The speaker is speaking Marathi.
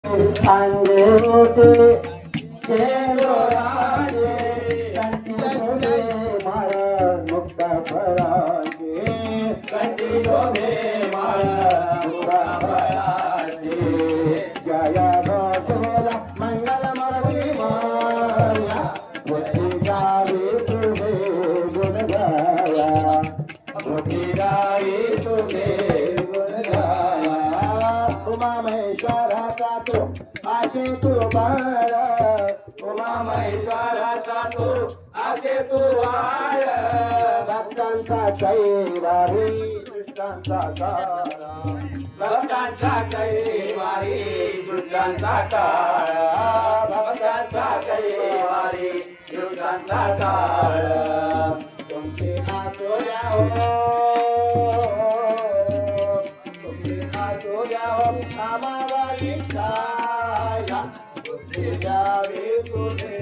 आंगे होते शेरोराजे कंटियों मारा मुक्ता फराजे कंटियों मारा मुक्ता फराजे जया भोला मंगल मरवी माया मुक्ति गावे तुम्हें गुण गाया मुक्ति गावे तुम्हें गुण गाया उमा महेश्वराचा तू आशे तू बाळ उमा महेश्वराचा तू आशे तू बाळ भक्तांचा कैवारी दुष्टांचा काळा भक्तांचा कैवारी दुष्टांचा काळा भक्तांचा कैवारी दुष्टांचा काळा तुमचे आसोया हो तुमचे आसोया हो आम्हाला छाया बुद्धी द्यावी तुझे